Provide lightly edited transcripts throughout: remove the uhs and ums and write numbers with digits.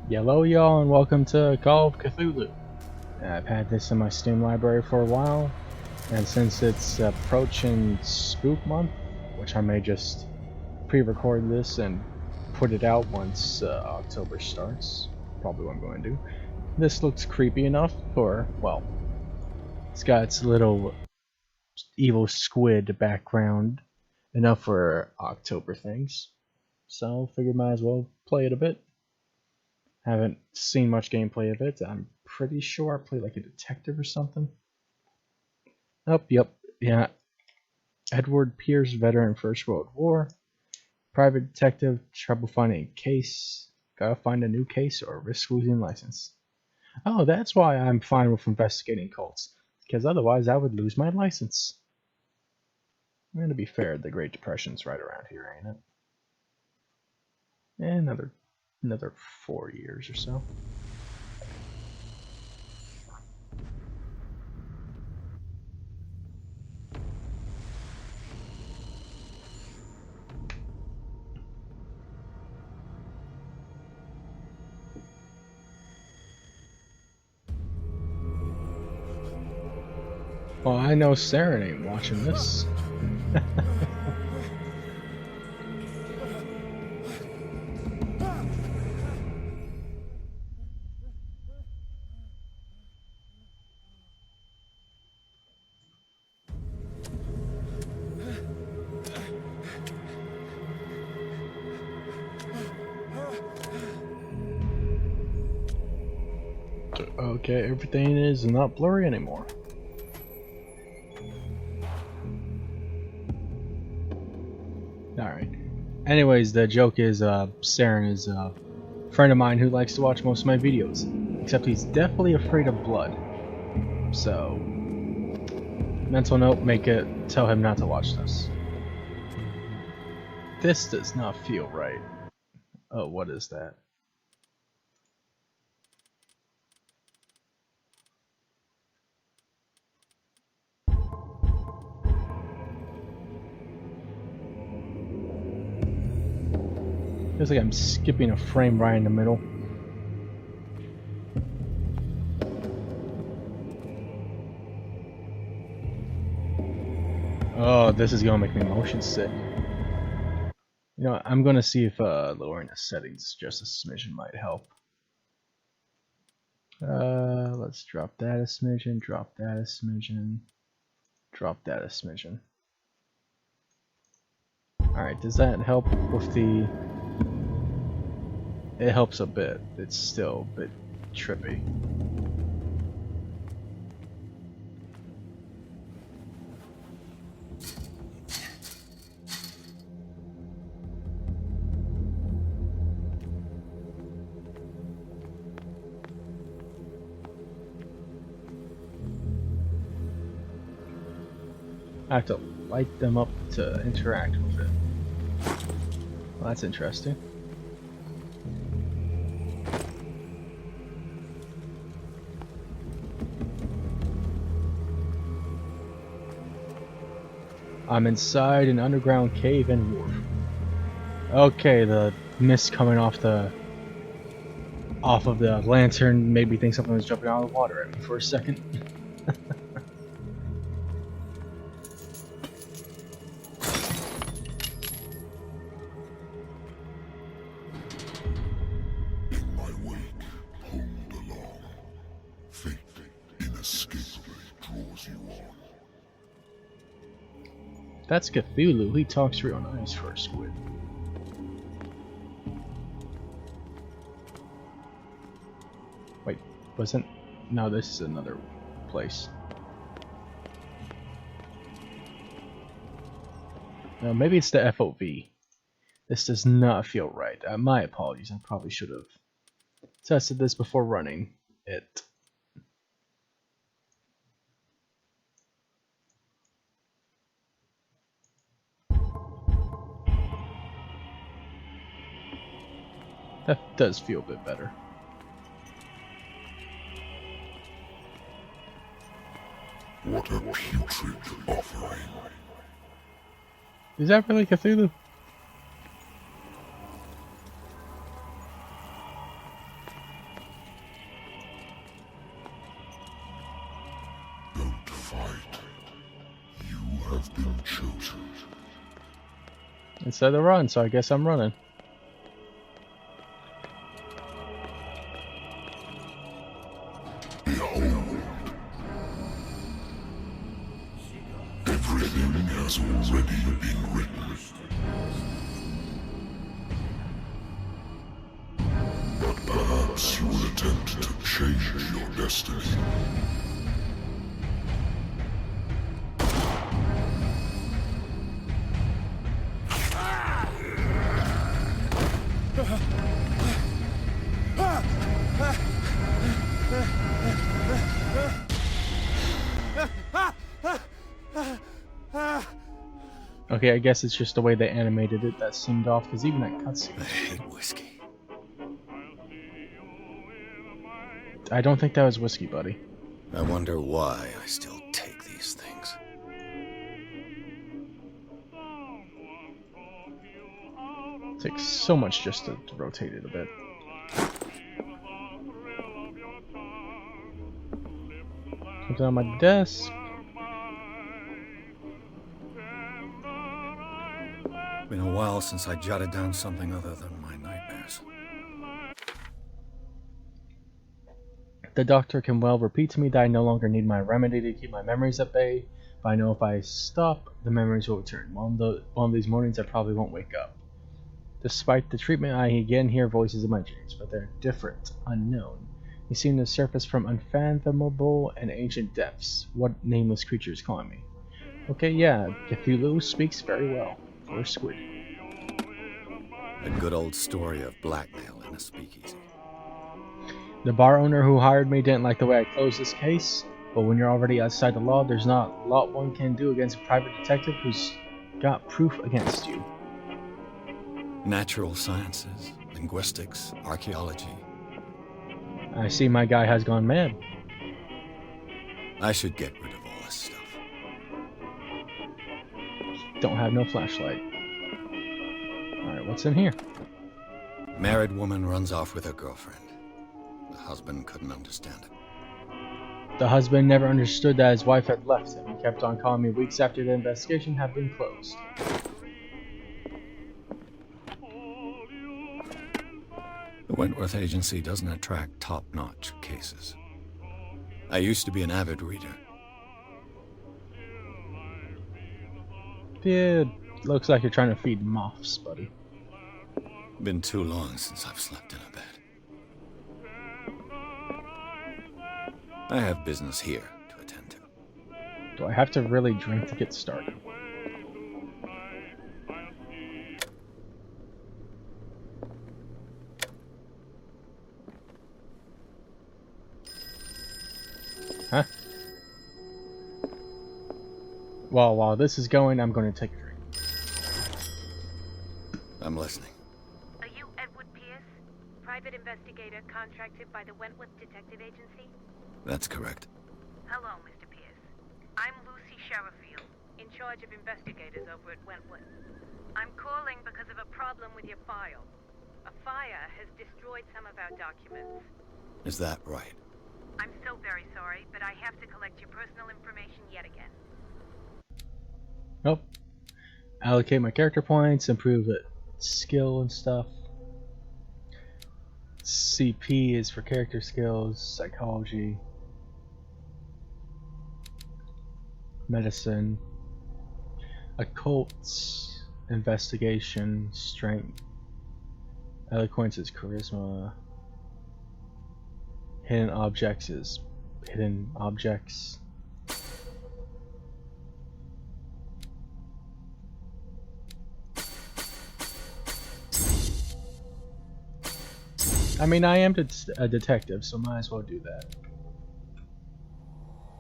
Hello y'all and welcome to Call of Cthulhu. I've had this in my Steam library for a while, and since it's approaching Spook Month, which I may just pre-record this and put it out once October starts, probably what I'm going to do. This looks creepy enough for, well, it's got its little evil squid background, enough for October things, so figured might as well play it a bit. Haven't seen much gameplay of it. I'm pretty sure I played like a detective or something. Oh, yep, yeah. Edwin Pierce, veteran First World War. Private detective, trouble finding a case. Gotta find a new case or risk losing license. Oh, that's why I'm fine with investigating cults. Because otherwise I would lose my license. And to be fair, the Great Depression's right around here, ain't it? And another 4 years or so. Well, I know Sarah ain't watching this. Okay, everything is not blurry anymore. Alright. Anyways, the joke is, Saren is a friend of mine who likes to watch most of my videos. Except he's definitely afraid of blood. So, mental note, tell him not to watch this. This does not feel right. Oh, what is that? Feels like I'm skipping a frame right in the middle. Oh, this is gonna make me motion sick. You know, I'm gonna see if lowering the settings just a smidgen might help. Let's drop that a smidgen, drop that a smidgen, drop that a smidgen. Alright, does that help with the... It helps a bit. It's still a bit trippy. I have to light them up to interact with it. Well, that's interesting. I'm inside an underground cave and wharf. Okay, the mist coming off of the lantern made me think something was jumping out of the water at me for a second. That's Cthulhu. He talks real nice for a squid. Wait, wasn't... No, this is another place. No, maybe it's the FOV. This does not feel right. My apologies. I probably should have tested this before running it. That does feel a bit better. What a putrid offering. Is that really Cthulhu? have been chosen. It said to run, so I guess I'm running. Behold. Everything has already been written. But perhaps you will attempt to change your destiny. Okay, I guess it's just the way they animated it that seemed off, because even that cutscene. I hate whiskey. I don't think that was whiskey, buddy. I wonder why I still take these things. It takes so much just to rotate it a bit. Something on my desk. Been a while since I jotted down something other than my nightmares. The doctor can well repeat to me that I no longer need my remedy to keep my memories at bay, but I know if I stop, the memories will return. One of these mornings I probably won't wake up. Despite the treatment, I again hear voices in my dreams, but they're different, unknown. They seem to surface from unfathomable and ancient depths. What nameless creature is calling me? Okay, yeah, Cthulhu speaks very well. For a squid. A good old story of blackmail in a speakeasy. The bar owner who hired me didn't like the way I closed this case, but when you're already outside the law, there's not a lot one can do against a private detective who's got proof against you. Natural sciences, linguistics, archaeology. I see my guy has gone mad. I should get rid of all this stuff. Don't have no flashlight. Alright, what's in here? Married woman runs off with her girlfriend. The husband couldn't understand it. The husband never understood that his wife had left him. He kept on calling me weeks after the investigation had been closed. The Wentworth Agency doesn't attract top-notch cases. I used to be an avid reader. Dude, looks like you're trying to feed moths, buddy. Been too long since I've slept in a bed. I have business here to attend to. Do I have to really drink to get started? Huh? Well, while this is going, I'm going to take a drink. I'm listening. Are you Edwin Pierce, private investigator contracted by the Wentworth Detective Agency? That's correct. Hello, Mr. Pierce. I'm Lucy Sherrifield, in charge of investigators over at Wentworth. I'm calling because of a problem with your file. A fire has destroyed some of our documents. Is that right? I'm so very sorry, but I have to collect your personal information yet again. Nope. Allocate my character points, improve it. Skill and stuff. CP is for character skills, psychology, medicine, occults, investigation, strength, eloquence is charisma, hidden objects is hidden objects. I mean, I am a detective, so might as well do that.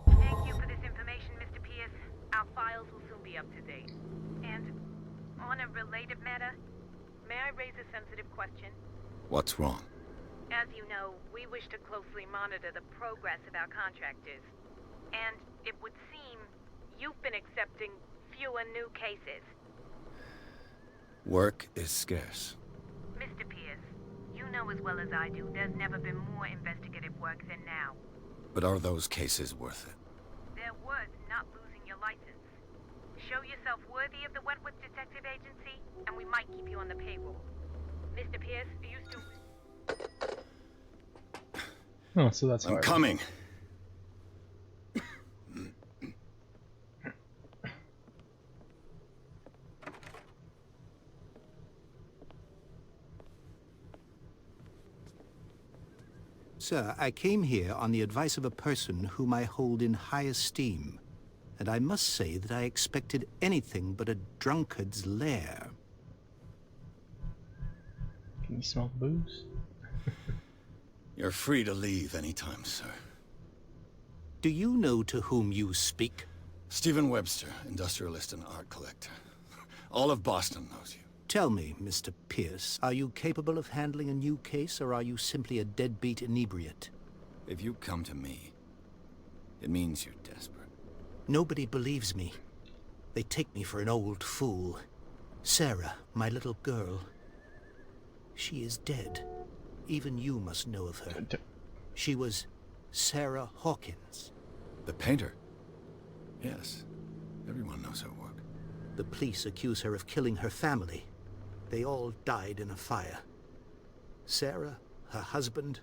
Thank you for this information, Mr. Pierce. Our files will soon be up to date. And on a related matter, may I raise a sensitive question? What's wrong? As you know, we wish to closely monitor the progress of our contractors. And it would seem you've been accepting fewer new cases. Work is scarce. Mr. Pierce, you know as well as I do, there's never been more investigative work than now. But are those cases worth it? They're worth not losing your license. Show yourself worthy of the Wentworth Detective Agency, and we might keep you on the payroll. Mr. Pierce, are you still... Oh, so that's I'm hard. coming. Sir, I came here on the advice of a person whom I hold in high esteem, and I must say that I expected anything but a drunkard's lair. Can you smell the booze? You're free to leave anytime, sir. Do you know to whom you speak? Stephen Webster, industrialist and art collector. All of Boston knows you. Tell me, Mr. Pierce, are you capable of handling a new case, or are you simply a deadbeat inebriate? If you come to me, it means you're desperate. Nobody believes me. They take me for an old fool. Sarah, my little girl, she is dead. Even you must know of her. She was Sarah Hawkins. The painter? Yes. Everyone knows her work. The police accuse her of killing her family. They all died in a fire. Sarah, her husband,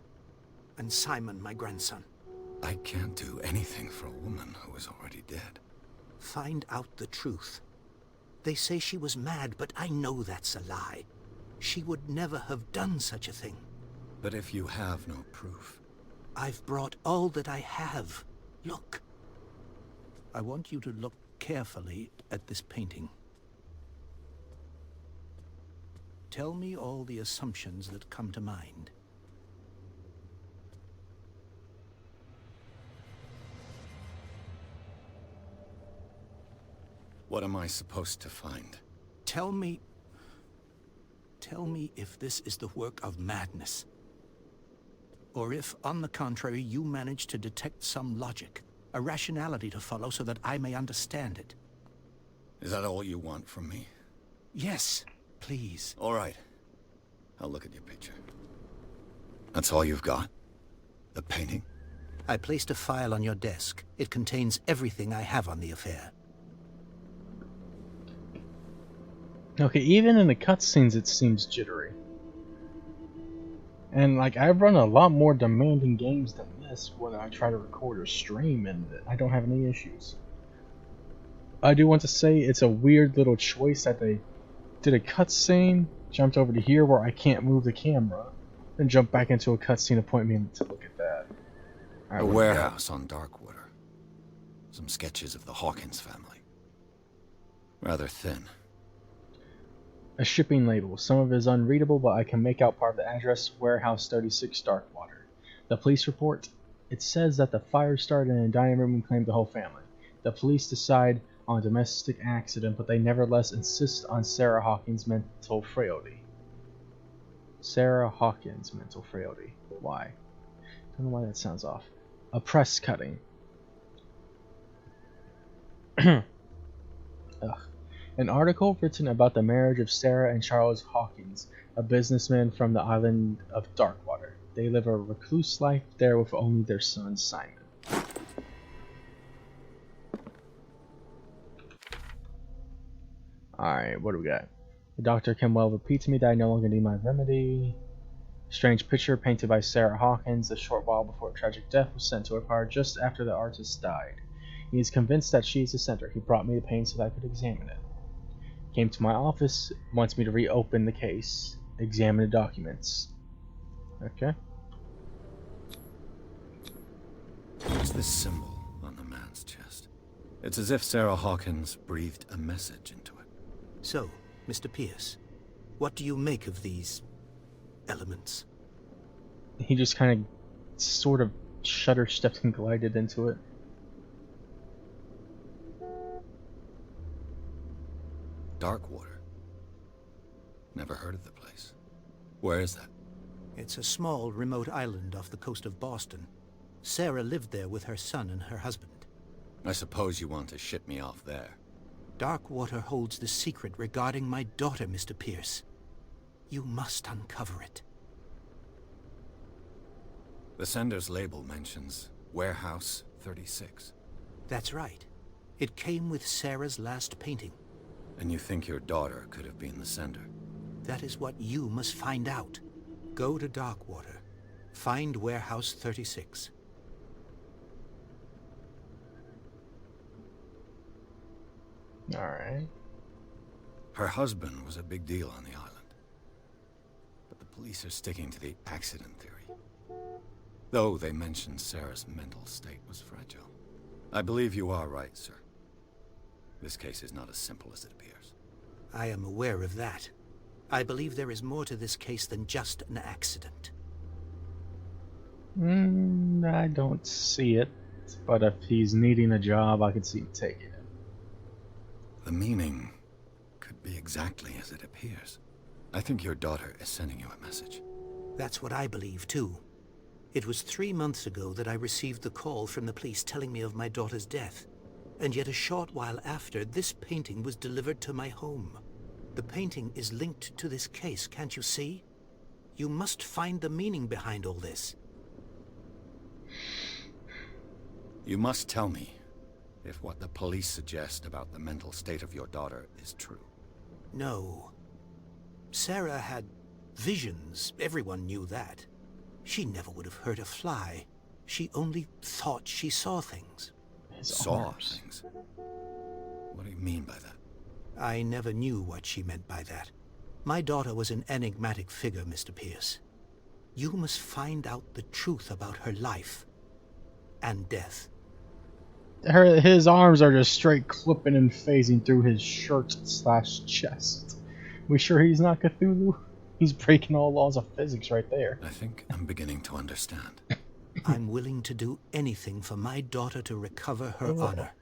and Simon, my grandson. I can't do anything for a woman who is already dead. Find out the truth. They say she was mad, but I know that's a lie. She would never have done such a thing. But if you have no proof... I've brought all that I have. Look. I want you to look carefully at this painting. Tell me all the assumptions that come to mind. What am I supposed to find? Tell me if this is the work of madness. Or if, on the contrary, you manage to detect some logic, a rationality to follow so that I may understand it. Is that all you want from me? Yes, please. All right. I'll look at your picture. That's all you've got? The painting? I placed a file on your desk. It contains everything I have on the affair. Okay, even in the cutscenes it seems jittery. And like, I've run a lot more demanding games than this when I try to record or stream, and I don't have any issues. I do want to say it's a weird little choice that they did a cutscene, jumped over to here where I can't move the camera, then jump back into a cutscene to point me to look at that. A warehouse on Darkwater. Some sketches of the Hawkins family. Rather thin. A shipping label. Some of it is unreadable, but I can make out part of the address, Warehouse 36, Darkwater. The police report. It says that the fire started in a dining room and claimed the whole family. The police decide on a domestic accident, but they nevertheless insist on Sarah Hawkins' mental frailty. Sarah Hawkins' mental frailty. Why? Don't know why that sounds off. A press cutting. Ugh. An article written about the marriage of Sarah and Charles Hawkins, a businessman from the island of Darkwater. They live a recluse life there with only their son, Simon. Alright, what do we got? The doctor can well repeat to me that I no longer need my remedy. Strange picture painted by Sarah Hawkins a short while before a tragic death was sent to her car just after the artist died. He is convinced that she is the sender. He brought me the painting so that I could examine it. Came to my office, wants me to reopen the case, examine the documents. Okay. What's this symbol on the man's chest? It's as if Sarah Hawkins breathed a message into it. So, Mr. Pierce, what do you make of these elements? He just kind of sort of shudder-stepped and glided into it. Darkwater. Never heard of the place. Where is that? It's a small, remote island off the coast of Boston. Sarah lived there with her son and her husband. I suppose you want to ship me off there. Darkwater holds the secret regarding my daughter, Mr. Pierce. You must uncover it. The sender's label mentions Warehouse 36. That's right. It came with Sarah's last painting. And you think your daughter could have been the sender? That is what you must find out. Go to Darkwater. Find Warehouse 36. Alright. Her husband was a big deal on the island. But the police are sticking to the accident theory. Though they mentioned Sarah's mental state was fragile. I believe you are right, sir. This case is not as simple as it appears. I am aware of that. I believe there is more to this case than just an accident. I don't see it. But if he's needing a job, I could see him taking it. The meaning could be exactly as it appears. I think your daughter is sending you a message. That's what I believe, too. It was 3 months ago that I received the call from the police telling me of my daughter's death. And yet a short while after, this painting was delivered to my home. The painting is linked to this case, can't you see? You must find the meaning behind all this. You must tell me if what the police suggest about the mental state of your daughter is true. No. Sarah had visions. Everyone knew that. She never would have hurt a fly. She only thought she saw things. Saw things? What do you mean by that? I never knew what she meant by that. My daughter was an enigmatic figure, Mr. Pierce. You must find out the truth about her life and death. His arms are just straight clipping and phasing through his shirt/chest. We sure he's not Cthulhu? He's breaking all laws of physics right there. I think I'm beginning to understand. I'm willing to do anything for my daughter to recover her honor.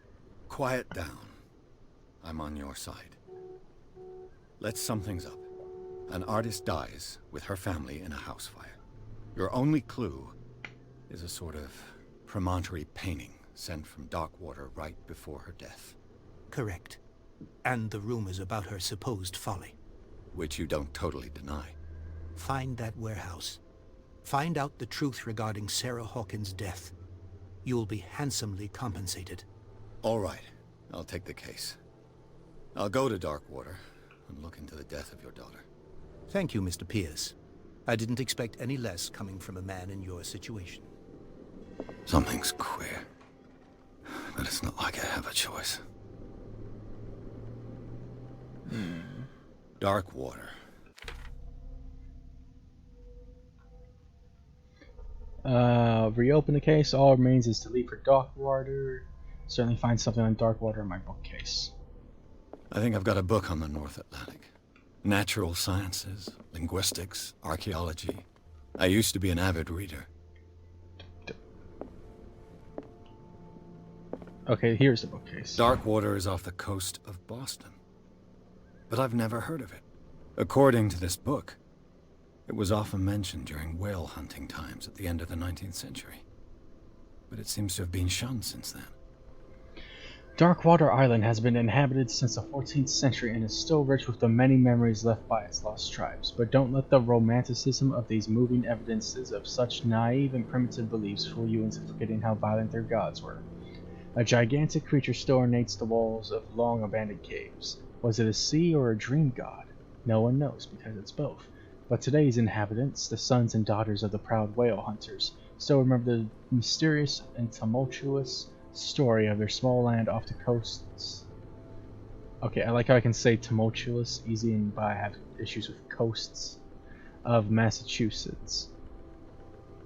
Quiet down. I'm on your side. Let's sum things up. An artist dies with her family in a house fire. Your only clue is a sort of promontory painting sent from Darkwater right before her death. Correct. And the rumors about her supposed folly. Which you don't totally deny. Find that warehouse. Find out the truth regarding Sarah Hawkins' death. You'll be handsomely compensated. All right. I'll take the case. I'll go to Darkwater and look into the death of your daughter. Thank you, Mr. Pierce. I didn't expect any less coming from a man in your situation. Something's queer. But it's not like I have a choice. Darkwater. Reopen the case. All remains is to leave for Darkwater. Certainly find something on Darkwater in my bookcase. I think I've got a book on the North Atlantic. Natural sciences, linguistics, archaeology. I used to be an avid reader. Okay, here's the bookcase. Darkwater is off the coast of Boston. But I've never heard of it. According to this book, it was often mentioned during whale hunting times at the end of the 19th century. But it seems to have been shunned since then. Darkwater Island has been inhabited since the 14th century and is still rich with the many memories left by its lost tribes. But don't let the romanticism of these moving evidences of such naive and primitive beliefs fool you into forgetting how violent their gods were. A gigantic creature still ornates the walls of long abandoned caves. Was it a sea or a dream god? No one knows, because it's both. But today's inhabitants, the sons and daughters of the proud whale hunters, still remember the mysterious and tumultuous story of their small land off the coasts. Okay, I like how I can say tumultuous easy, but I have issues with coasts of Massachusetts.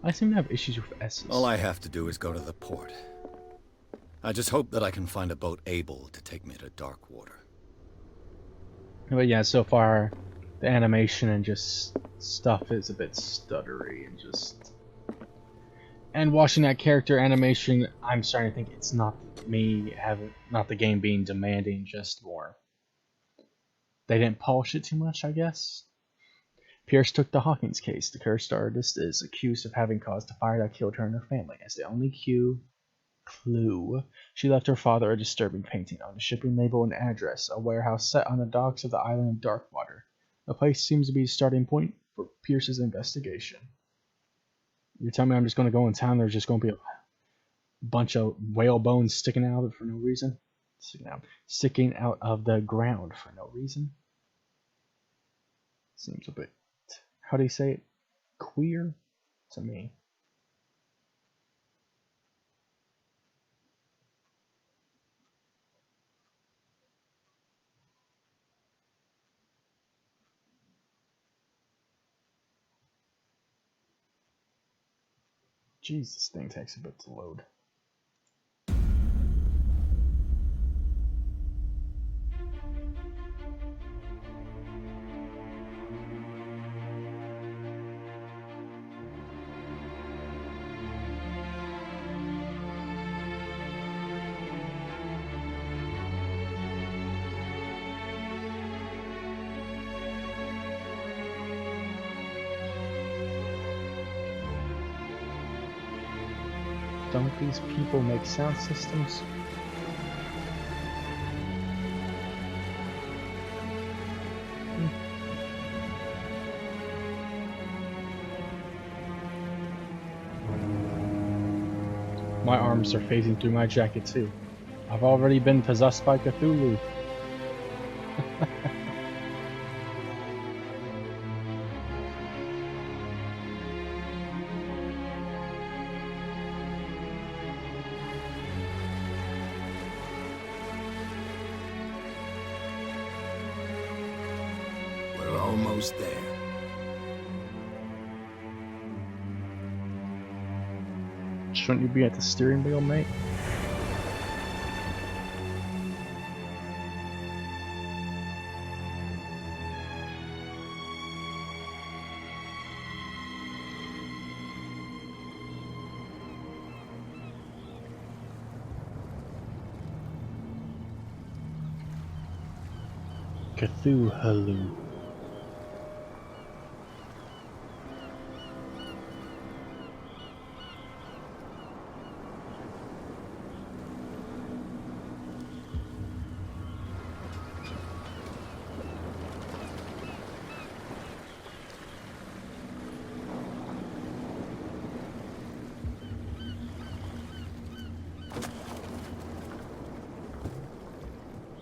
I seem to have issues with S's. All I have to do is go to the port. I just hope that I can find a boat able to take me to Darkwater. But yeah, so far the animation and just stuff is a bit stuttery and just... And watching that character animation, I'm starting to think it's not not the game being demanding, just more. They didn't polish it too much, I guess. Pierce took the Hawkins case. The cursed artist is accused of having caused the fire that killed her and her family. As the only clue, she left her father a disturbing painting on a shipping label and address, a warehouse set on the docks of the island of Darkwater. The place seems to be the starting point for Pierce's investigation. You're telling me I'm just going to go in town, there's just going to be a bunch of whale bones sticking out for no reason? sticking out of the ground for no reason. Seems a bit, how do you say it? Queer to me. Jeez, this thing takes a bit to load. Don't these people make sound systems? My arms are phasing through my jacket too. I've already been possessed by Cthulhu. We're almost there. Shouldn't you be at the steering wheel, mate? Cthulhu.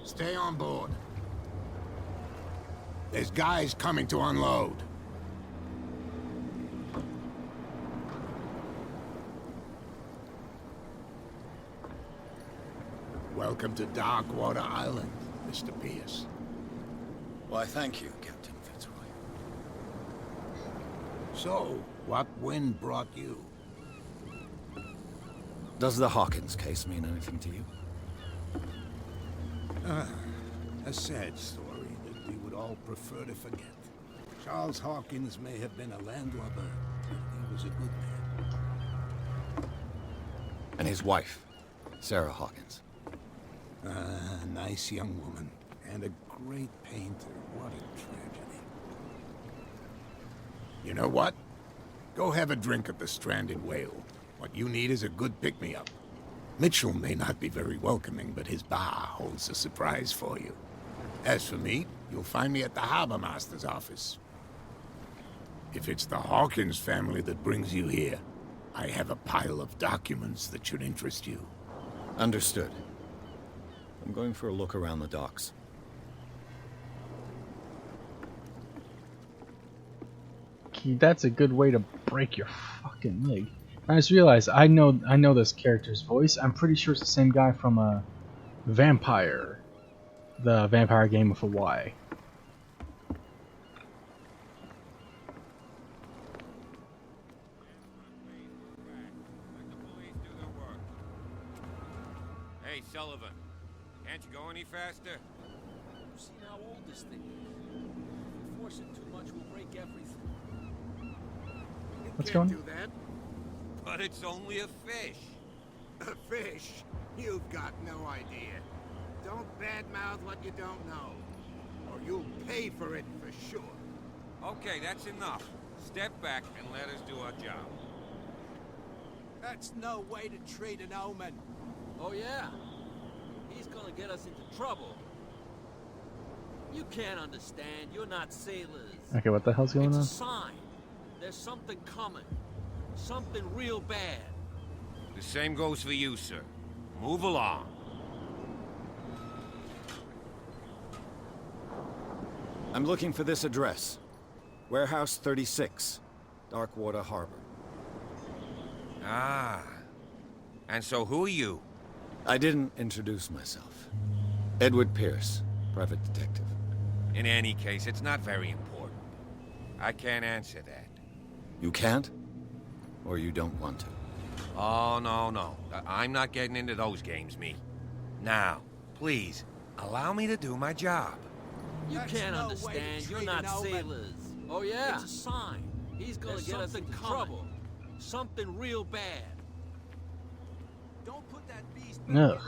Stay on board. There's guys coming to unload. Welcome to Darkwater Island, Mr. Pierce. Why, thank you, Captain Fitzroy. So, what wind brought you? Does the Hawkins case mean anything to you? A sad story that we would all prefer to forget. Charles Hawkins may have been a landlubber, but he was a good man. And his wife, Sarah Hawkins. A nice young woman, and a great painter. What a tragedy. You know what? Go have a drink at the Stranded Whale. What you need is a good pick-me-up. Mitchell may not be very welcoming, but his bar holds a surprise for you. As for me, you'll find me at the Harbor Master's office. If it's the Hawkins family that brings you here, I have a pile of documents that should interest you. Understood. I'm going for a look around the docks. That's a good way to break your fucking leg. I just realized I know this character's voice. I'm pretty sure it's the same guy from Vampire, the Vampire Game with a Y. Hey, Sullivan, can't you go any faster? You've seen how old this thing is. If we force it too much, we'll break everything. What's going on? Do that. But it's only a fish. A fish? You've got no idea. Don't badmouth what you don't know, or you'll pay for it for sure. Okay, that's enough. Step back and let us do our job. That's no way to treat an omen. Oh yeah? He's gonna get us into trouble. You can't understand. You're not sailors. Okay, what the hell's going It's on? a sign. There's something coming. Something real bad. The same goes for you, sir. Move along. I'm looking for this address. Warehouse 36, Darkwater Harbor. Ah. And so who are you? I didn't introduce myself. Edwin Pierce, private detective. In any case, it's not very important. I can't answer that. You can't? Or you don't want to? Oh, no. I'm not getting into those games, me. Now, please, allow me to do my job. You can't understand. You're not sailors. Oh, yeah? It's a sign. He's gonna There's get us something into coming. trouble. Something real bad. Don't put that beast Ugh.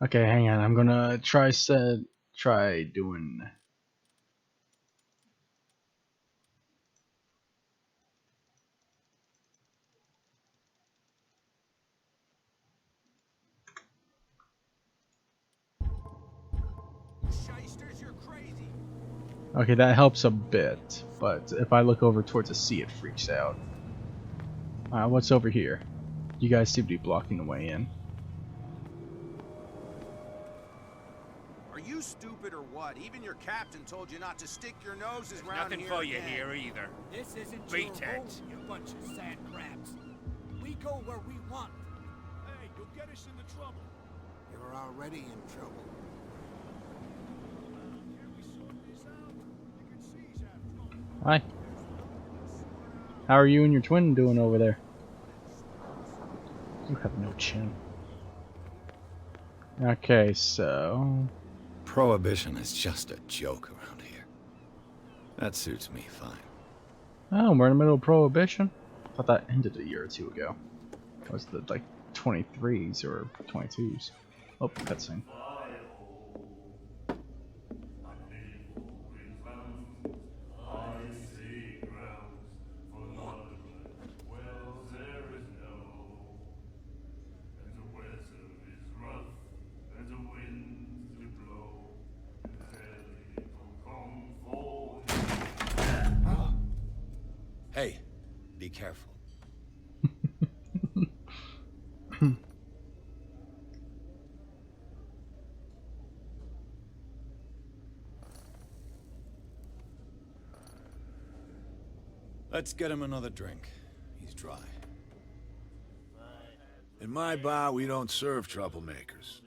Okay, hang on. I'm gonna try doing. Shysters, you're crazy. Okay, that helps a bit, but if I look over towards the sea, it freaks out. What's over here? You guys seem to be blocking the way in. Are you stupid or what? Even your captain told you not to stick your noses around Nothing here for you again. here either. This isn't Beat your it. home, you bunch of sand crabs. We go where we want. Hey, you'll get us into trouble. You're already in trouble. Can we sort this out? You can see he's half drunk. Hi. How are you and your twin doing over there? You have no chin. Okay, so... Prohibition is just a joke around here. That suits me fine. Oh, we're in the middle of Prohibition? I thought that ended a year or two ago. It was the, like, 23s or 22s. Oh, cutscene. Hey, be careful. Let's get him another drink. He's dry. In my bar, we don't serve troublemakers.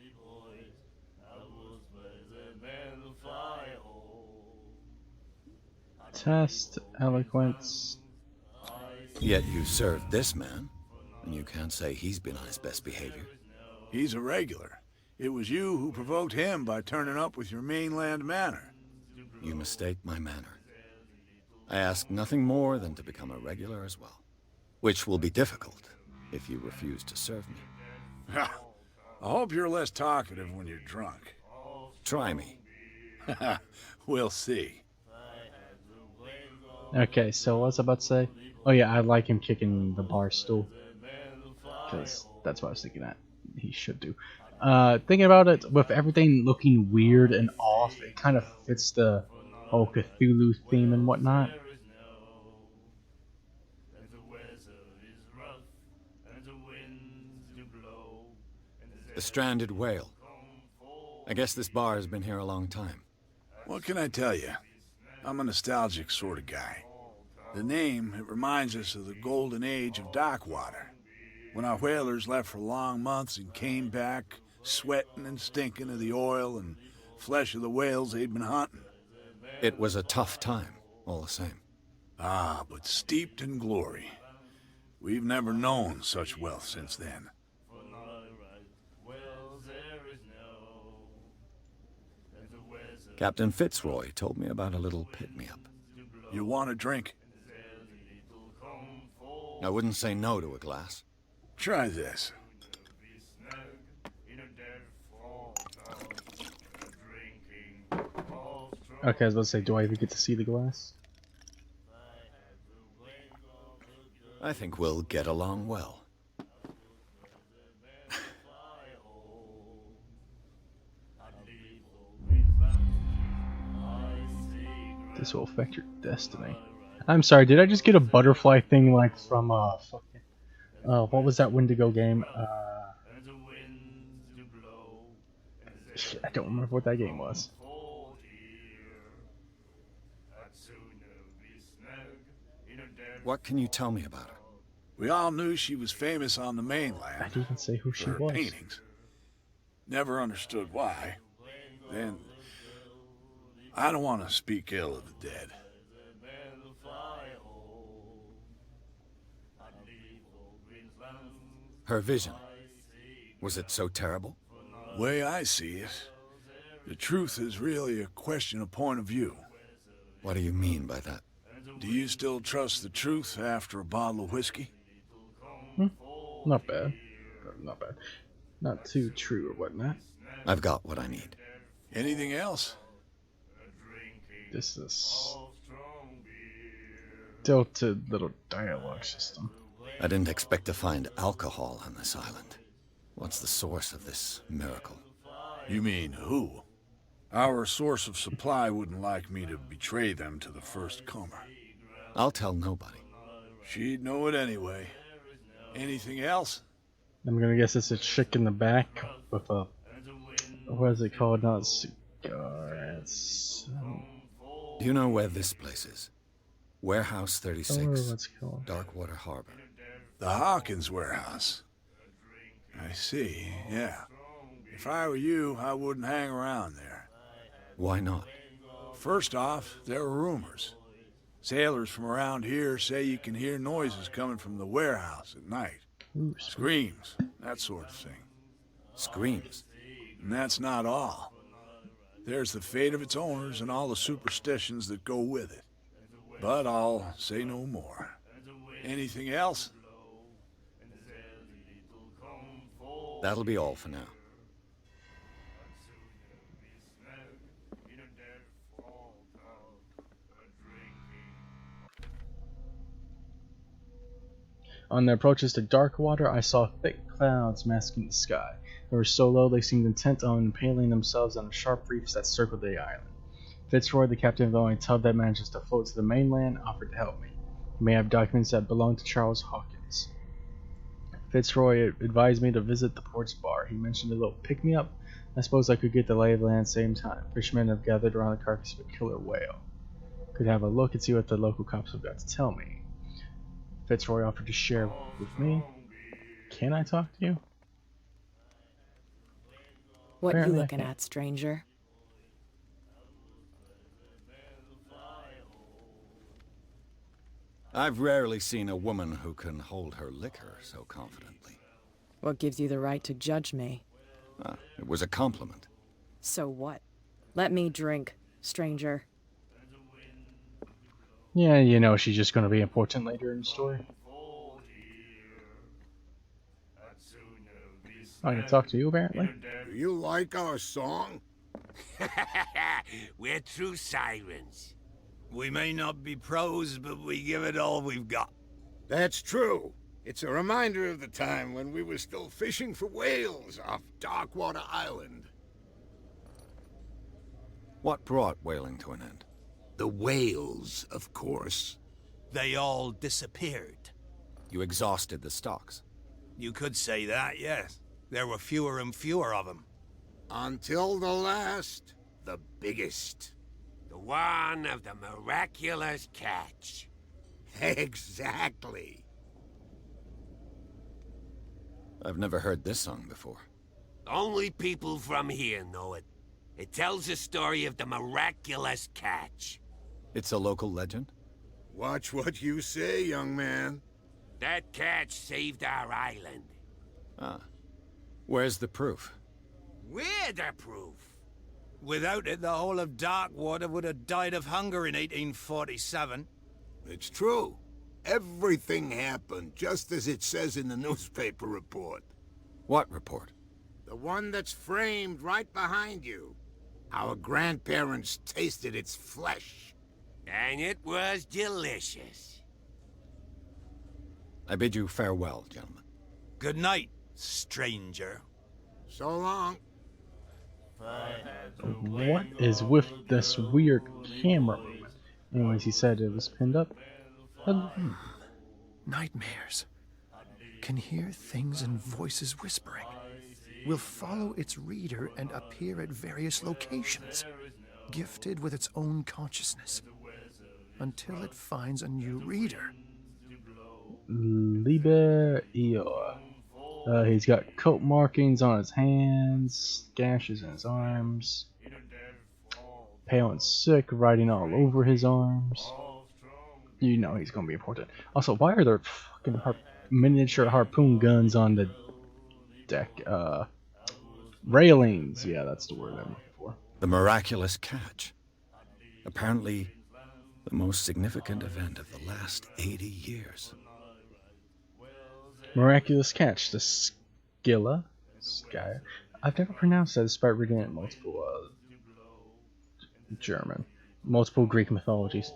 Test, eloquence. Yet you served this man, and you can't say he's been on his best behavior. He's a regular. It was you who provoked him by turning up with your mainland manner. You mistake my manner. I ask nothing more than to become a regular as well. Which will be difficult if you refuse to serve me. I hope you're less talkative when you're drunk. Try me. We'll see. Okay, so what was I about to say? Oh yeah, I like him kicking the bar stool. Because that's what I was thinking that he should do. Thinking about it, with everything looking weird and off, it kind of fits the whole Cthulhu theme and whatnot. The stranded whale. I guess this bar has been here a long time. What can I tell you? I'm a nostalgic sort of guy. The name, it reminds us of the golden age of Darkwater, when our whalers left for long months and came back sweating and stinking of the oil and flesh of the whales they'd been hunting. It was a tough time, all the same. Ah, but steeped in glory. We've never known such wealth since then. Captain Fitzroy told me about a little pick-me-up. You want a drink? I wouldn't say no to a glass. Try this. Okay, I was about to say, do I even get to see the glass? I think we'll get along well. This will affect your destiny. I'm sorry, did I just get a butterfly thing like from fucking what was that Wendigo game? I don't remember what that game was. What can you tell me about her? We all knew she was famous on the mainland. I didn't even say who she for her was. paintings. Never understood why. Then, I don't want to speak ill of the dead. Her vision. Was it so terrible? The way I see it, the truth is really a question of point of view. What do you mean by that? Do you still trust the truth after a bottle of whiskey? Not bad. Not bad. Not too true or whatnot. I've got what I need. Anything else? This is tilted little dialogue system. I didn't expect to find alcohol on this island. What's the source of this miracle? You mean who? Our source of supply wouldn't like me to betray them to the first comer. I'll tell nobody. She'd know it anyway. Anything else? I'm gonna guess it's a chick in the back with a, what is it called? Not a cigar. It's Do you know where this place is? Warehouse I don't 36, remember what it's called. Darkwater Harbor. The Hawkins warehouse. I see, yeah. If I were you, I wouldn't hang around there. Why not? First off, there are rumors. Sailors from around here say you can hear noises coming from the warehouse at night. Ooh, Screams, that sort of thing. Screams. And that's not all. There's the fate of its owners and all the superstitions that go with it. But I'll say no more. Anything else? That'll be all for now. On their approaches to Darkwater, I saw thick clouds masking the sky. They were so low they seemed intent on impaling themselves on the sharp reefs that circled the island. Fitzroy, the captain of the only tug that manages to float to the mainland, offered to help me. He may have documents that belong to Charles Hawkins. Fitzroy advised me to visit the port's bar. He mentioned a little pick-me-up. I suppose I could get the lay of the land same time. Fishermen have gathered around the carcass of a killer whale. Could have a look and see what the local cops have got to tell me. Fitzroy offered to share with me. Can I talk to you? What you Apparently I looking can't. at, stranger? I've rarely seen a woman who can hold her liquor so confidently. What gives you the right to judge me? Ah, it was a compliment. So what? Let me drink, stranger. Yeah, you know she's just going to be important later in the story. I can talk to you, apparently. Do you like our song? We're true sirens. We may not be pros, but we give it all we've got. That's true. It's a reminder of the time when we were still fishing for whales off Darkwater Island. What brought whaling to an end? The whales, of course. They all disappeared. You exhausted the stocks. You could say that, yes. There were fewer and fewer of them. Until the last, the biggest. The one of the miraculous catch. Exactly. I've never heard this song before. Only people from here know it. It tells the story of the miraculous catch. It's a local legend? Watch what you say, young man. That catch saved our island. Ah. Where's the proof? We're the proof. Without it, the whole of Darkwater would have died of hunger in 1847. It's true. Everything happened just as it says in the newspaper report. What report? The one that's framed right behind you. Our grandparents tasted its flesh. And it was delicious. I bid you farewell, gentlemen. Good night, stranger. So long. What is with this weird camera movement? Anyways, he said it was pinned up. Nightmares. Can hear things and voices whispering. Will follow its reader and appear at various locations, gifted with its own consciousness, until it finds a new reader. Liebe Eor. He's got coat markings on his hands, gashes in his arms, pale and sick, writing all over his arms. You know he's gonna be important. Also, why are there fucking miniature harpoon guns on the deck? Railings. Yeah, that's the word I'm looking for. The miraculous catch. Apparently, the most significant event of the last 80 years. Miraculous catch. The Scylla. I've never pronounced that despite reading it in multiple multiple Greek mythologies.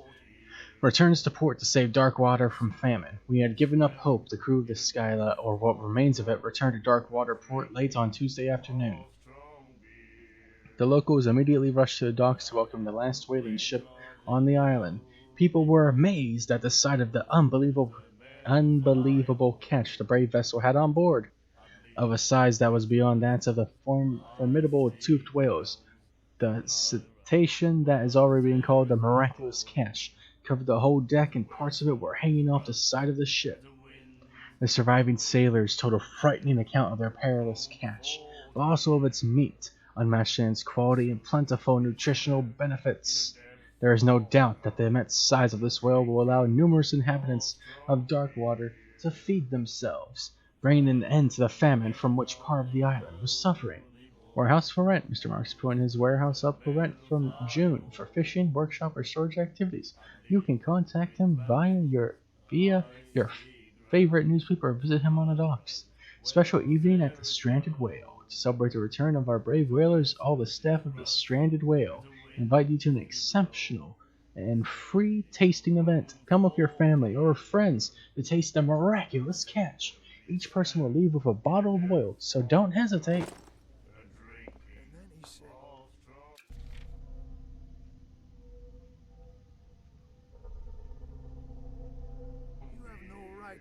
Returns to port to save Darkwater from famine. We had given up hope. The crew of the Scylla, or what remains of it, returned to Darkwater port late on Tuesday afternoon. The locals immediately rushed to the docks to welcome the last whaling ship on the island. People were amazed at the sight of the unbelievable catch the brave vessel had on board, of a size that was beyond that of the formidable toothed whales. The cetacean that is already being called the miraculous catch covered the whole deck, and parts of it were hanging off the side of the ship. The surviving sailors told a frightening account of their perilous catch, but also of its meat, unmatched in its quality and plentiful nutritional benefits. There is no doubt that the immense size of this whale will allow numerous inhabitants of Darkwater to feed themselves, bringing an end to the famine from which part of the island was suffering. Warehouse for rent. Mr. Marks putting his warehouse up for rent from June for fishing, workshop, or storage activities. You can contact him via your favorite newspaper or visit him on the docks. Special evening at the Stranded Whale. To celebrate the return of our brave whalers, all the staff of the Stranded Whale invite you to an exceptional and free tasting event. Come with your family or friends to taste the miraculous catch. Each person will leave with a bottle of oil, so don't hesitate.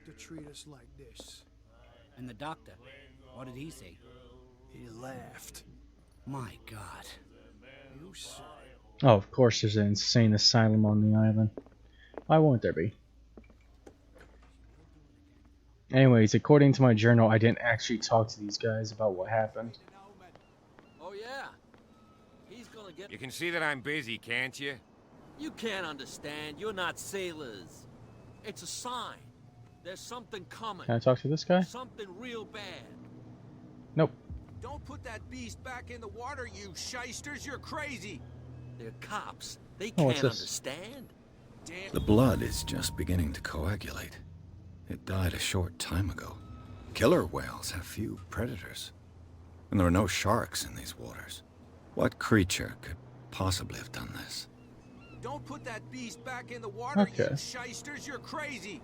To treat us like this. And the doctor, what did he say? He laughed. My God. You said Oh, of course there's an insane asylum on the island. Why won't there be? Anyways, according to my journal, I didn't actually talk to these guys about what happened. Oh yeah. He's gonna get... You can see that I'm busy, can't you? You can't understand. You're not sailors. It's a sign. There's something coming. Can I talk to this guy? Something real bad. Nope. Don't put that beast back in the water, you shysters. You're crazy. They're cops. They Oh, can't what's this? understand. Damn. The blood is just beginning to coagulate. It died a short time ago. Killer whales have few predators. And there are no sharks in these waters. What creature could possibly have done this? Don't put that beast back in the water, Okay. you shysters. You're crazy.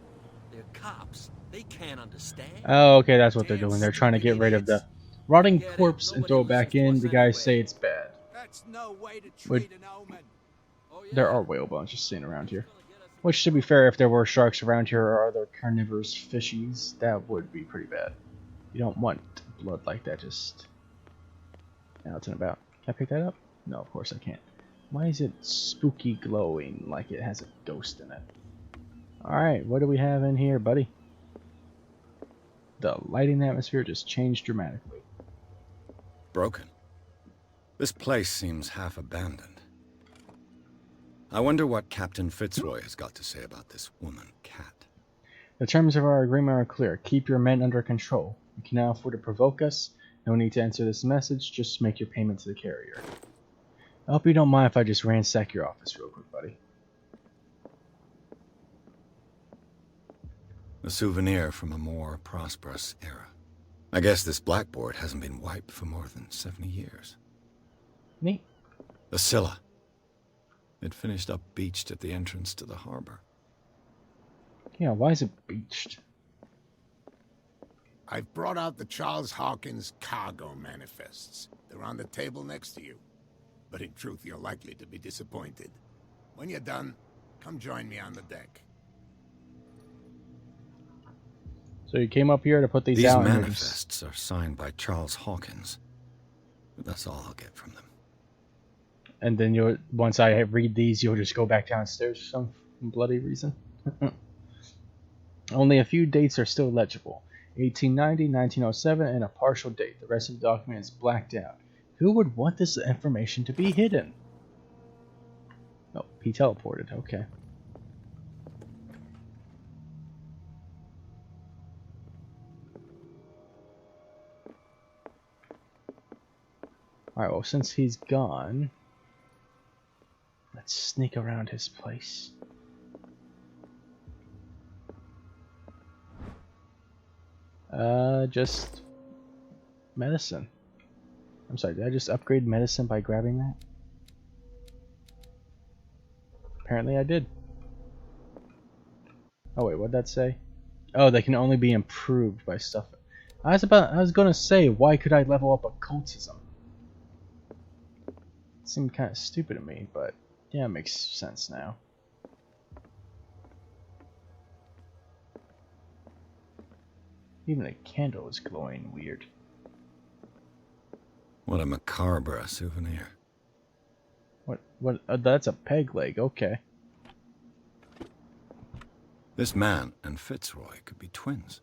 They're cops. They can't understand. Oh, okay, that's what they're doing. They're trying to get rid of the rotting corpse and throw it back in. The guys say it's bad. that's no way to Would- treat an omen. Oh, yeah. There are whale bones just sitting around here. Which, to be fair, if there were sharks around here or other carnivorous fishies, that would be pretty bad. You don't want blood like that just out and about. Can I pick that up? No, of course I can't. Why is it spooky glowing like it has a ghost in it? Alright, what do we have in here, buddy? The lighting atmosphere just changed dramatically. Broken. This place seems half abandoned. I wonder what Captain Fitzroy has got to say about this woman, Cat. The terms of our agreement are clear. Keep your men under control. You cannot afford to provoke us. No need to answer this message. Just make your payment to the carrier. I hope you don't mind if I just ransack your office real quick, buddy. A souvenir from a more prosperous era. I guess this blackboard hasn't been wiped for more than 70 years. Neat. The Scylla. It finished up beached at the entrance to the harbor. Yeah, why is it beached? I've brought out the Charles Hawkins cargo manifests. They're on the table next to you. But in truth, you're likely to be disappointed. When you're done, come join me on the deck. So you came up here to put these These out. manifests are signed by Charles Hawkins. But that's all I'll get from them. And then you'll, once I read these, you'll just go back downstairs for some bloody reason. Only a few dates are still legible. 1890, 1907, and a partial date. The rest of the document is blacked out. Who would want this information to be hidden? Oh, he teleported. Okay. Alright, well, since he's gone, let's sneak around his place. Just medicine. I'm sorry, did I just upgrade medicine by grabbing that? Apparently I did. Oh wait, what'd that say? Oh, they can only be improved by stuff. I was gonna say, why could I level up occultism? It seemed kind of stupid to me, but yeah, it makes sense now. Even a candle is glowing weird. What a macabre souvenir. What? That's a peg leg, okay. This man and Fitzroy could be twins.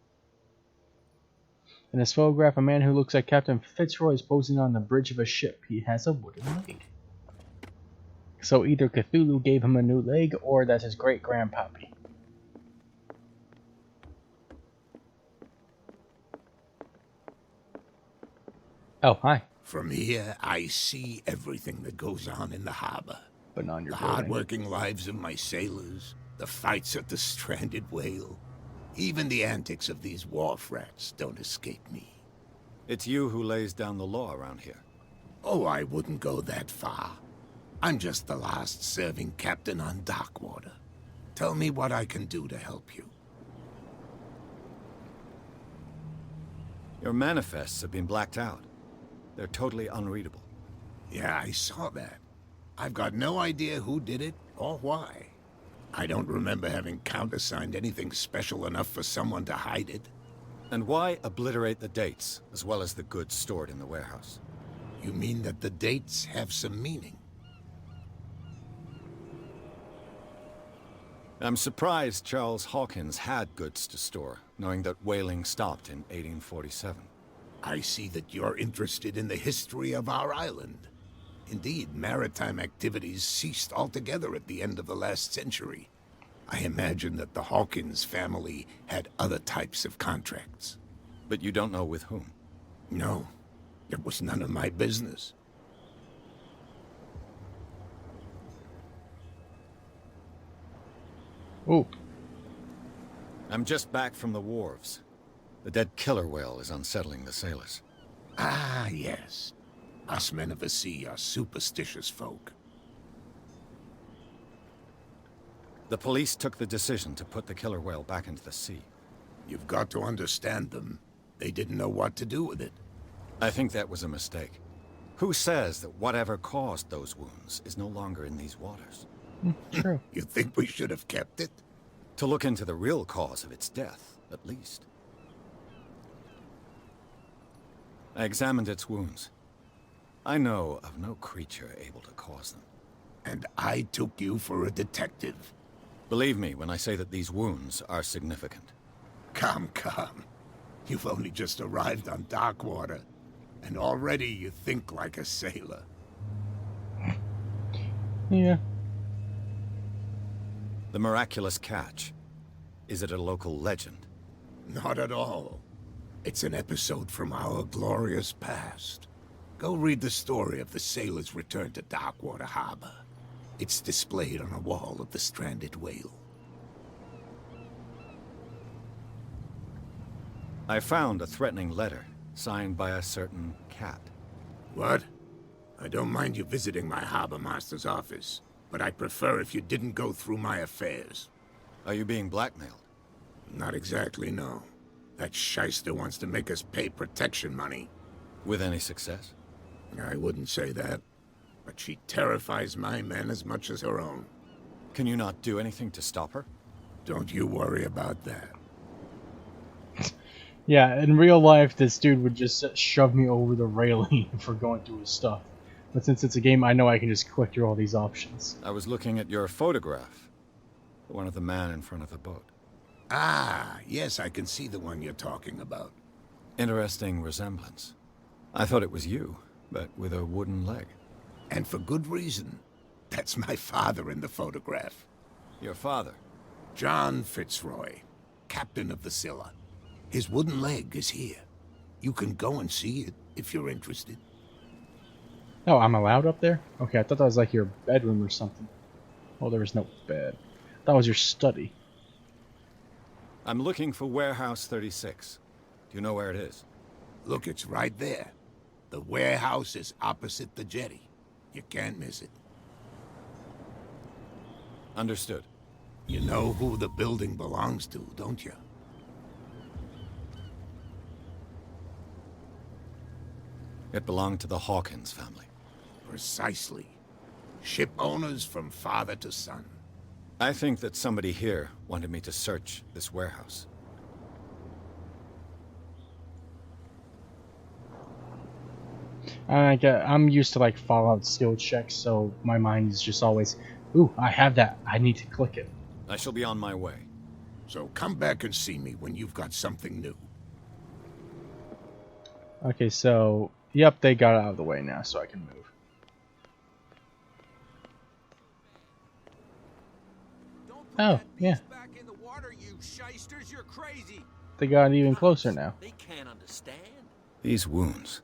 In this photograph, a man who looks like Captain Fitzroy is posing on the bridge of a ship. He has a wooden leg. So either Cthulhu gave him a new leg, or that's his great-grandpappy. Oh, hi. From here, I see everything that goes on in the harbor. But not on your The building. hard-working lives of my sailors, the fights at the stranded whale. Even the antics of these wharf rats don't escape me. It's you who lays down the law around here. Oh, I wouldn't go that far. I'm just the last serving captain on Darkwater. Tell me what I can do to help you. Your manifests have been blacked out. They're totally unreadable. Yeah, I saw that. I've got no idea who did it or why. I don't remember having countersigned anything special enough for someone to hide it. And why obliterate the dates, as well as the goods stored in the warehouse? You mean that the dates have some meaning? I'm surprised Charles Hawkins had goods to store, knowing that whaling stopped in 1847. I see that you're interested in the history of our island. Indeed, maritime activities ceased altogether at the end of the last century. I imagine that the Hawkins family had other types of contracts. But you don't know with whom? No, it was none of my business. Oh. I'm just back from the wharves. The dead killer whale is unsettling the sailors. Ah, yes. Us men of the sea are superstitious folk. The police took the decision to put the killer whale back into the sea. You've got to understand them. They didn't know what to do with it. I think that was a mistake. Who says that whatever caused those wounds is no longer in these waters? True. You think we should have kept it? To look into the real cause of its death, at least. I examined its wounds. I know of no creature able to cause them. And I took you for a detective. Believe me when I say that these wounds are significant. Come. You've only just arrived on Darkwater, and already you think like a sailor. Yeah. The miraculous catch. Is it a local legend? Not at all. It's an episode from our glorious past. Go read the story of the sailor's return to Darkwater Harbor. It's displayed on a wall of the stranded whale. I found a threatening letter, signed by a certain cat. What? I don't mind you visiting my harbor master's office, but I'd prefer if you didn't go through my affairs. Are you being blackmailed? Not exactly, no. That shyster wants to make us pay protection money. With any success? I wouldn't say that, but she terrifies my men as much as her own. Can you not do anything to stop her? Don't you worry about that. Yeah, in real life, this dude would just shove me over the railing for going through his stuff. But since it's a game, I know I can just click through all these options. I was looking at your photograph. The one of the man in front of the boat. Ah, yes, I can see the one you're talking about. Interesting resemblance. I thought it was you, but with a wooden leg. And for good reason. That's my father in the photograph. Your father? John Fitzroy, captain of the Scylla. His wooden leg is here. You can go and see it if you're interested. Oh, I'm allowed up there? Okay, I thought that was like your bedroom or something. Oh, there was no bed. That was your study. I'm looking for Warehouse 36. Do you know where it is? Look, it's right there. The warehouse is opposite the jetty. You can't miss it. Understood. You know who the building belongs to, don't you? It belonged to the Hawkins family. Precisely. Ship owners from father to son. I think that somebody here wanted me to search this warehouse. I'm used to like Fallout skill checks, so my mind is just always, ooh, I have that. I need to click it. I shall be on my way. So come back and see me when you've got something new. Okay, so, yep, they got out of the way now, so I can move. Oh, yeah. Back in the water, you shysters, you're crazy. They got even closer now. They can't understand. These wounds.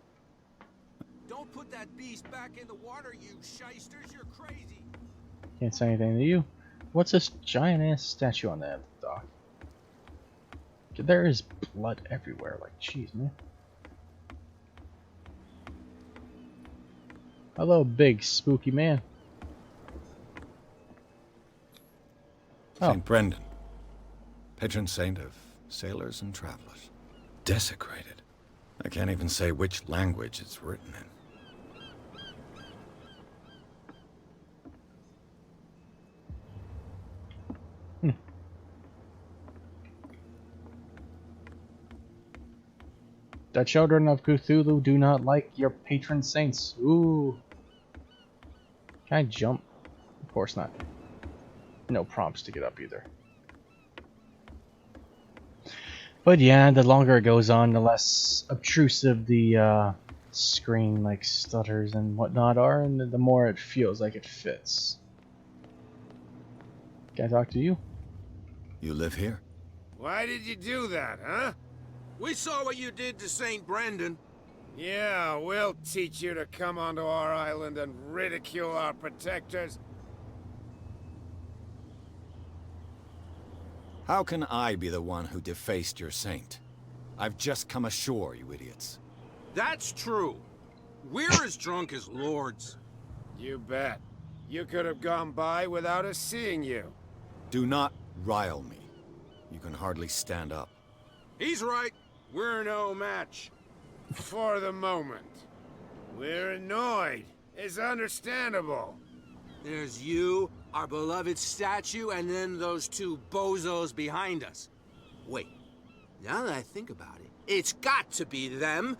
Don't put that beast back in the water, you shysters, you're crazy. Can't say anything to you. What's this giant-ass statue on that dock? There is blood everywhere, like, jeez, man. Hello, big, spooky man. St. Brendan, patron saint of sailors and travelers. Desecrated. I can't even say which language it's written in. The children of Cthulhu do not like your patron saints. Ooh. Can I jump? Of course not. No prompts to get up either. But yeah, the longer it goes on, the less obtrusive the screen like stutters and whatnot are, and the more it feels like it fits. Can I talk to you? You live here? Why did you do that, huh? We saw what you did to St. Brendan. Yeah, we'll teach you to come onto our island and ridicule our protectors. How can I be the one who defaced your saint? I've just come ashore, you idiots. That's true. We're as drunk as lords. You bet. You could have gone by without us seeing you. Do not rile me. You can hardly stand up. He's right. We're no match. For the moment. We're annoyed. It's understandable. There's you, our beloved statue, and then those two bozos behind us. Wait, now that I think about it, it's got to be them.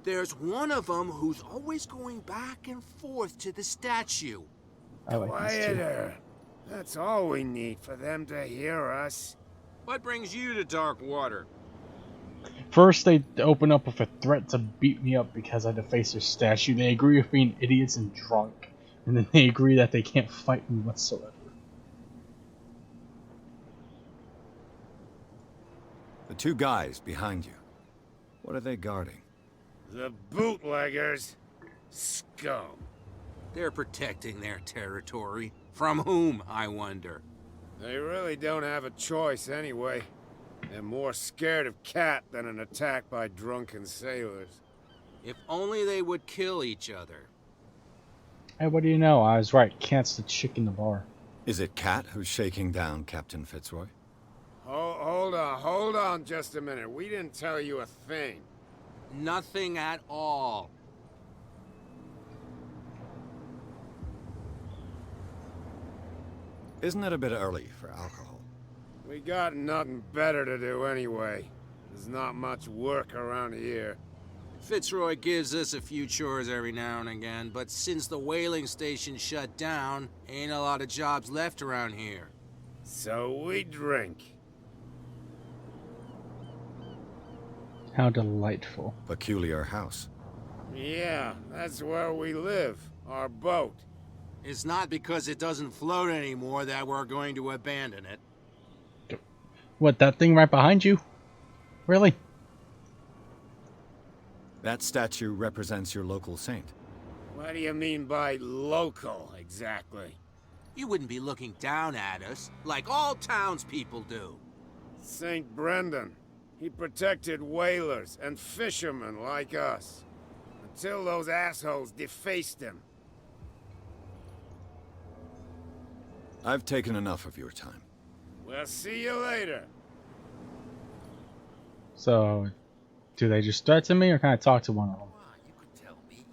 There's one of them who's always going back and forth to the statue. I like Quieter. That's all we need for them to hear us. What brings you to Darkwater? First, they open up with a threat to beat me up because I defaced their statue. They agree with being idiots and drunk. And then they agree that they can't fight me whatsoever. The two guys behind you. What are they guarding? The bootleggers. Scum. They're protecting their territory. From whom, I wonder? They really don't have a choice anyway. They're more scared of Cat than an attack by drunken sailors. If only they would kill each other. Hey, what do you know? I was right. Cat's the chick in the bar. Is it Cat who's shaking down Captain Fitzroy? Hold on just a minute. We didn't tell you a thing. Nothing at all. Isn't it a bit early for alcohol? We got nothing better to do anyway. There's not much work around here. Fitzroy gives us a few chores every now and again, but since the whaling station shut down, ain't a lot of jobs left around here. So we drink. How delightful. Peculiar house. Yeah, that's where we live. Our boat. It's not because it doesn't float anymore that we're going to abandon it. What, that thing right behind you? Really? That statue represents your local saint. What do you mean by local, exactly? You wouldn't be looking down at us, like all townspeople do. St. Brendan. He protected whalers and fishermen like us. Until those assholes defaced him. I've taken enough of your time. We'll see you later. So, do they just threaten me or can I talk to one of them? You could tell me.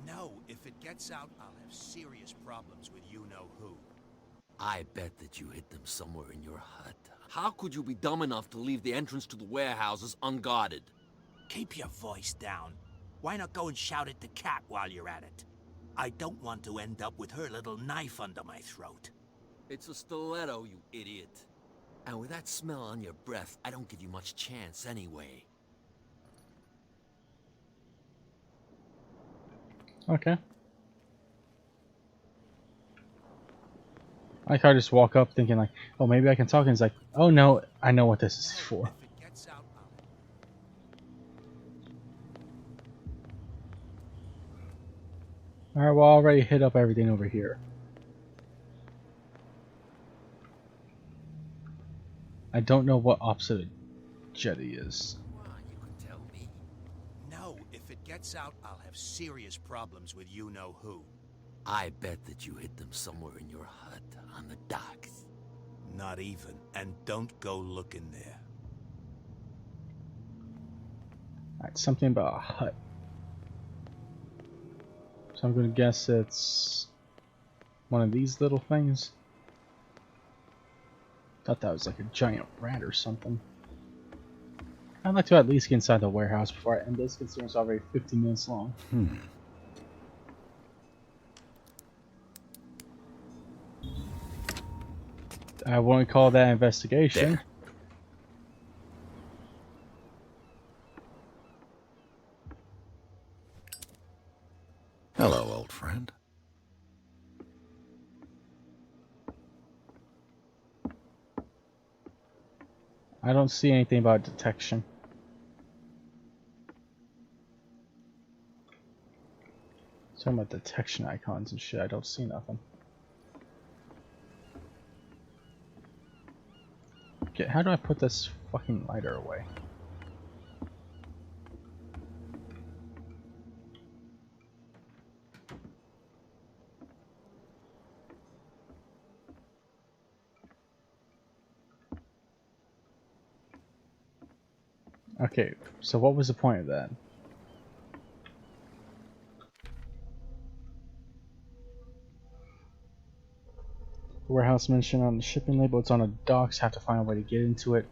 No, if it gets out, I'll have serious problems with you-know-who. I bet that you hid them somewhere in your hut. How could you be dumb enough to leave the entrance to the warehouses unguarded? Keep your voice down. Why not go and shout at the cat while you're at it? I don't want to end up with her little knife under my throat. It's a stiletto, you idiot. And with that smell on your breath, I don't give you much chance anyway. Okay. I can't just walk up thinking like, oh, maybe I can talk, and it's like, oh no, I know what this is for. Alright, well, I already hit up everything over here. I don't know what opposite of jetty is. You could tell me. No, if it gets out, I'll have serious problems with you-know-who. I bet that you hid them somewhere in your hut on the docks. Not even. And don't go looking there. Alright, something about a hut. So I'm gonna guess it's one of these little things. Thought that was like a giant rat or something. I'd like to at least get inside the warehouse before I end this, considering it's already 50 minutes long. I won't call that investigation. There. Hello, old friend. I don't see anything about detection. Talking about detection icons and shit, I don't see nothing. Okay, how do I put this fucking lighter away? Okay, so what was the point of that? The warehouse mentioned on the shipping label, it's on the docks, have to find a way to get into it.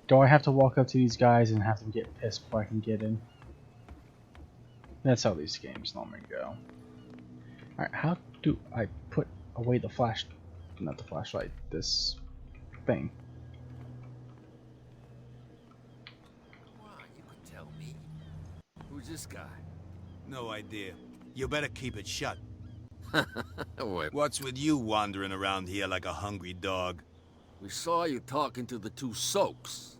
Do I have to walk up to these guys and have them get pissed before I can get in? That's how these games normally go. Alright, how do I put away the flash... not the flashlight, this thing? You could tell me. Who's this guy? No idea. You better keep it shut. Wait. What's with you wandering around here like a hungry dog? We saw you talking to the two soaks.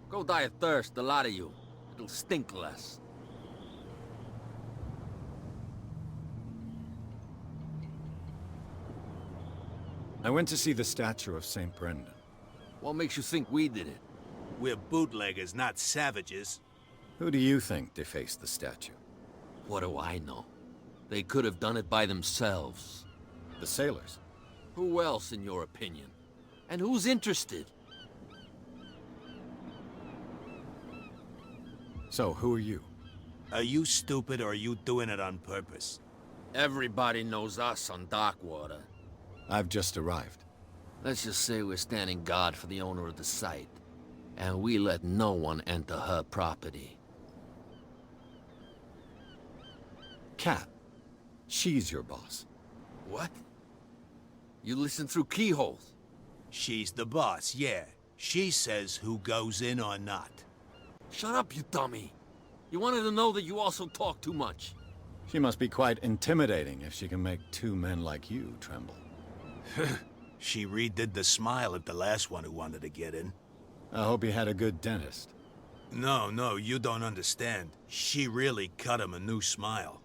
Go die of thirst, the lot of you. It'll stink less. I went to see the statue of St. Brendan. What makes you think we did it? We're bootleggers, not savages. Who do you think defaced the statue? What do I know? They could have done it by themselves. The sailors? Who else, in your opinion? And who's interested? So, who are you? Are you stupid or are you doing it on purpose? Everybody knows us on Darkwater. I've just arrived. Let's just say we're standing guard for the owner of the site. And we let no one enter her property. Cat. She's your boss. What? You listen through keyholes? She's the boss, yeah. She says who goes in or not. Shut up, you dummy. You wanted to know that you also talk too much. She must be quite intimidating if she can make two men like you tremble. She redid the smile at the last one who wanted to get in. I hope he had a good dentist. No, you don't understand. She really cut him a new smile.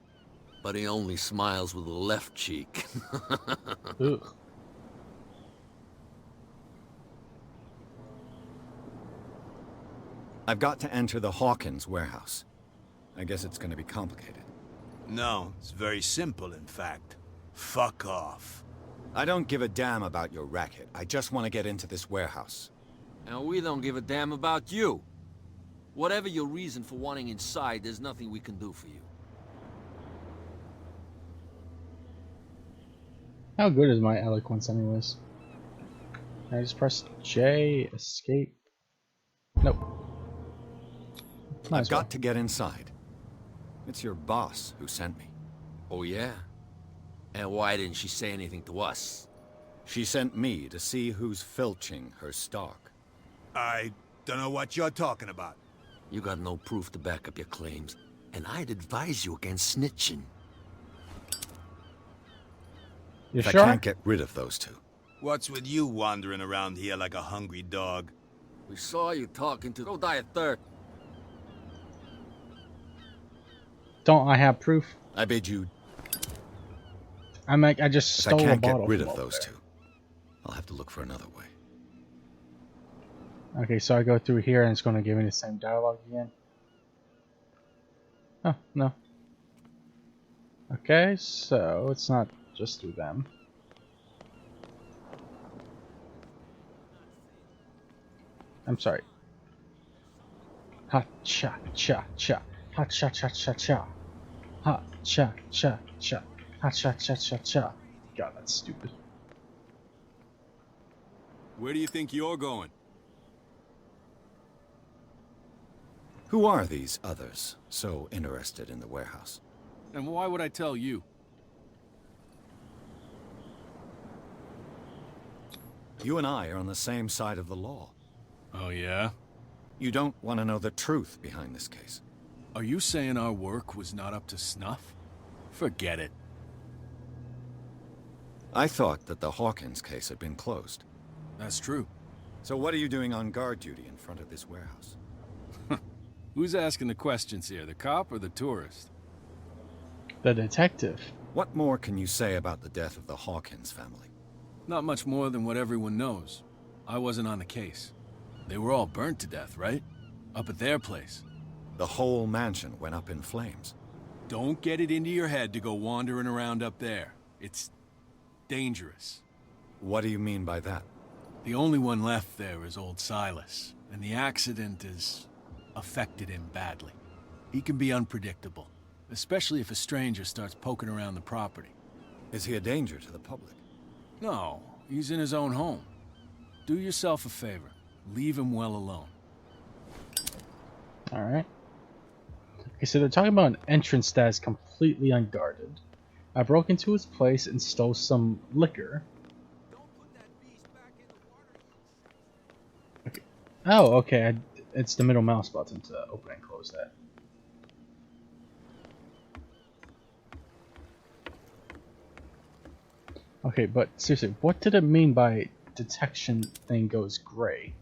But he only smiles with the left cheek. Ugh. I've got to enter the Hawkins warehouse. I guess it's going to be complicated. No, it's very simple, in fact. Fuck off. I don't give a damn about your racket. I just want to get into this warehouse. And we don't give a damn about you. Whatever your reason for wanting inside, there's nothing we can do for you. How good is my eloquence anyways? I just press J, escape. Nope. I've got to get inside. It's your boss who sent me. Oh yeah? And why didn't she say anything to us? She sent me to see who's filching her stock. I don't know what you're talking about. You got no proof to back up your claims, and I'd advise you against snitching. You If sure? I can't get rid of those two. What's with you wandering around here like a hungry dog? We saw you talking to... Go die of thirst. Don't I have proof? I bid you. I just If I stole a can't bottle. get rid from of over those there. two, I'll have to look for another way. Okay, so I go through here and it's going to give me the same dialogue again. Oh, no. Okay, so it's not just through them. I'm sorry. Ha cha cha cha. Ha cha cha cha cha. Ha cha cha cha. Ha cha cha cha cha. God, that's stupid. Where do you think you're going? Who are these others so interested in the warehouse? And why would I tell you? You and I are on the same side of the law. Oh, yeah? You don't want to know the truth behind this case. Are you saying our work was not up to snuff? Forget it. I thought that the Hawkins case had been closed. That's true. So what are you doing on guard duty in front of this warehouse? Who's asking the questions here, the cop or the tourist? The detective. What more can you say about the death of the Hawkins family? Not much more than what everyone knows. I wasn't on the case. They were all burnt to death, right? Up at their place. The whole mansion went up in flames. Don't get it into your head to go wandering around up there. It's dangerous. What do you mean by that? The only one left there is old Silas, and the accident has affected him badly. He can be unpredictable, especially if a stranger starts poking around the property. Is he a danger to the public? No, he's in his own home. Do yourself a favor. Leave him well alone. Alright. Okay, so they're talking about an entrance that is completely unguarded. I broke into his place and stole some liquor. Okay. Oh, okay. It's the middle mouse button to open and close that. Okay, but seriously, what did it mean by detection thing goes gray?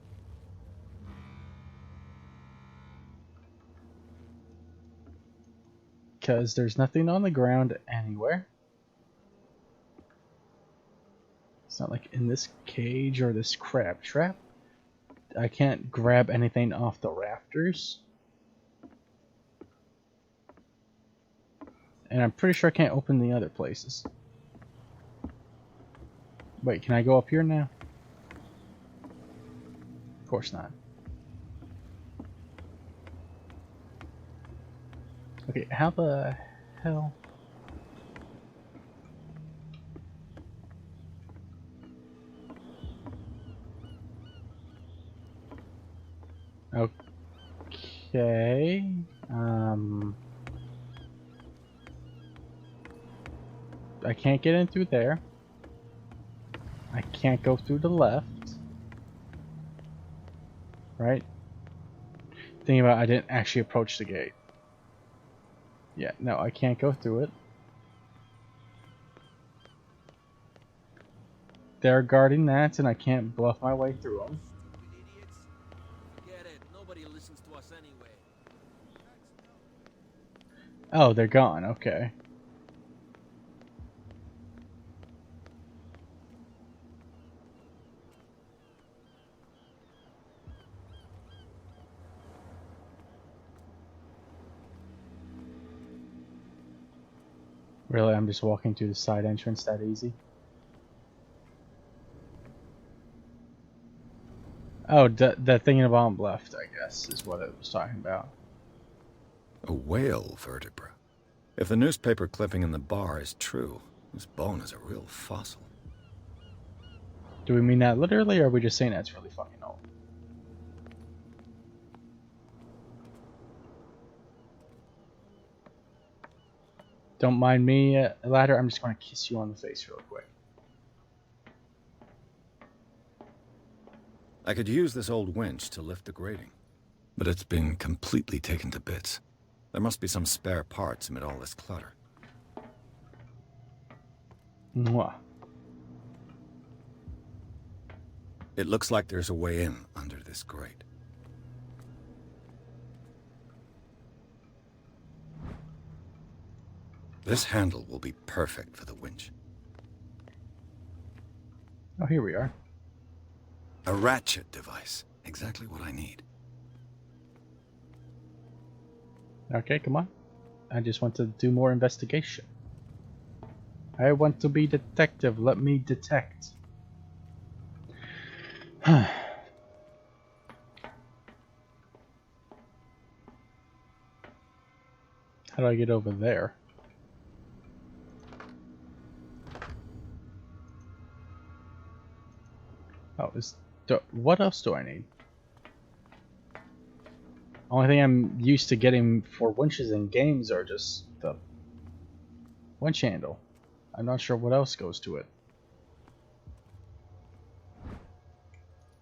Because there's nothing on the ground anywhere. It's not like in this cage or this crab trap. I can't grab anything off the rafters. And I'm pretty sure I can't open the other places. Wait, can I go up here now? Of course not. Okay, how the hell? Okay. I can't get in through there. I can't go through the left. Right? Thinking about it, I didn't actually approach the gate. Yeah, no, I can't go through it. They're guarding that, and I can't bluff my way through them. Forget it. Nobody listens to us anyway. Oh, they're gone. Okay. Really, I'm just walking through the side entrance that easy? Oh, that thing in the bottom left, I guess, is what it was talking about. A whale vertebra. If the newspaper clipping in the bar is true, this bone is a real fossil. Do we mean that literally, or are we just saying that's really fucking old? Don't mind me, ladder. I'm just going to kiss you on the face real quick. I could use this old winch to lift the grating, but it's been completely taken to bits. There must be some spare parts amid all this clutter. Mwah. It looks like there's a way in under this grate. This handle will be perfect for the winch. Oh, here we are. A ratchet device. Exactly what I need. Okay, come on. I just want to do more investigation. I want to be detective. Let me detect. How do I get over there? Oh, what else do I need? Only thing I'm used to getting for winches in games are just the winch handle. I'm not sure what else goes to it.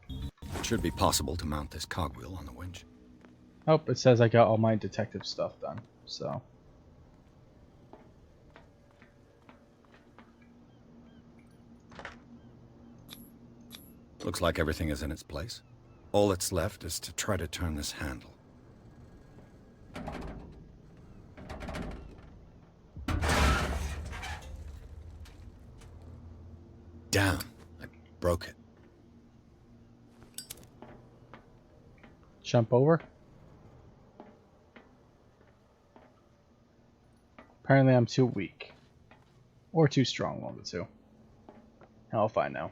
It should be possible to mount this cogwheel on the winch. Oh, it says I got all my detective stuff done, so. Looks like everything is in its place. All that's left is to try to turn this handle. Down. I broke it. Jump over. Apparently I'm too weak. Or too strong, one of the two. I'll find now.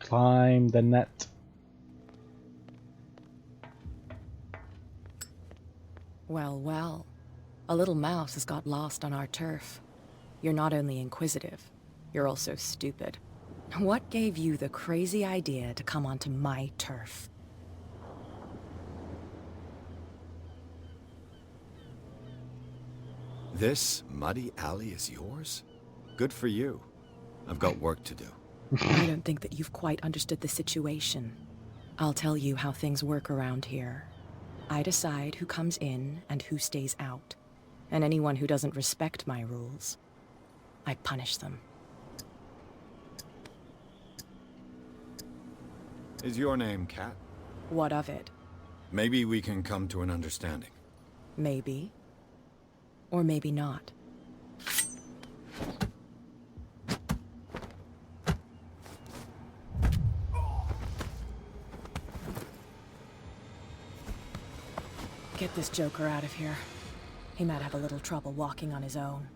Climb the net. Well, well. A little mouse has got lost on our turf. You're not only inquisitive, you're also stupid. What gave you the crazy idea to come onto my turf? This muddy alley is yours? Good for you. I've got work to do. I don't think that you've quite understood the situation. I'll tell you how things work around here. I decide who comes in and who stays out. And anyone who doesn't respect my rules, I punish them. Is your name Cat? What of it? Maybe we can come to an understanding. Maybe. Or maybe not. Get this joker out of here. He might have a little trouble walking on his own.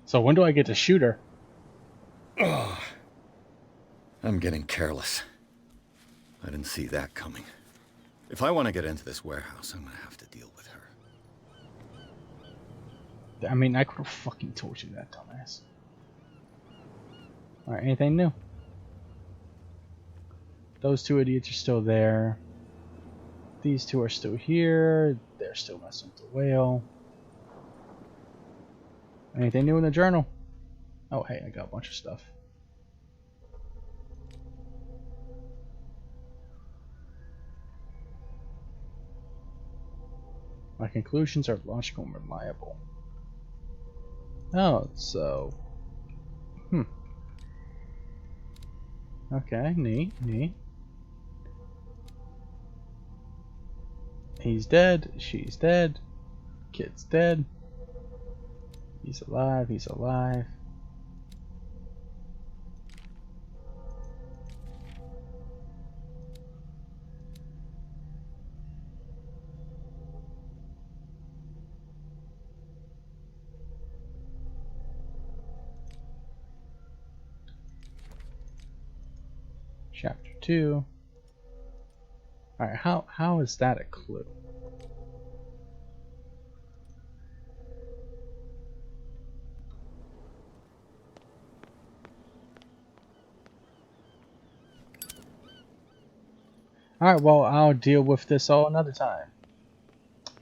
So when do I get to shoot her? Oh, I'm getting careless. I didn't see that coming. If I want to get into this warehouse, I'm going to have to deal with her. I mean, I could have fucking told you that, dumbass. Alright, anything new? Those two idiots are still there. These two are still here. They're still messing with the whale. Anything new in the journal? Oh, hey, I got a bunch of stuff. My conclusions are logical and reliable. Oh, so... Okay, neat, neat. He's dead, she's dead, kid's dead. He's alive, he's alive. Chapter 2. Alright, how is that a clue? Alright, well, I'll deal with this all another time.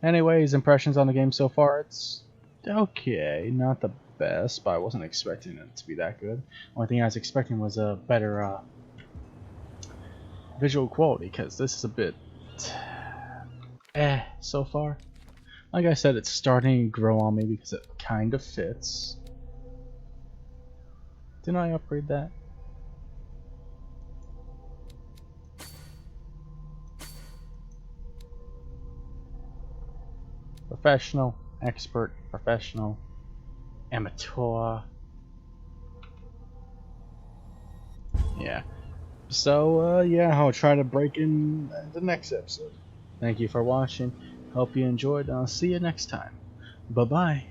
Anyways, impressions on the game so far, it's okay. Not the best, but I wasn't expecting it to be that good. Only thing I was expecting was a better visual quality, because this is a bit so far. Like I said, it's starting to grow on me because it kind of fits. Didn't I upgrade that? Professional, expert, professional, amateur. Yeah. So, yeah, I'll try to break in the next episode. Thank you for watching. Hope you enjoyed, and I'll see you next time. Bye-bye.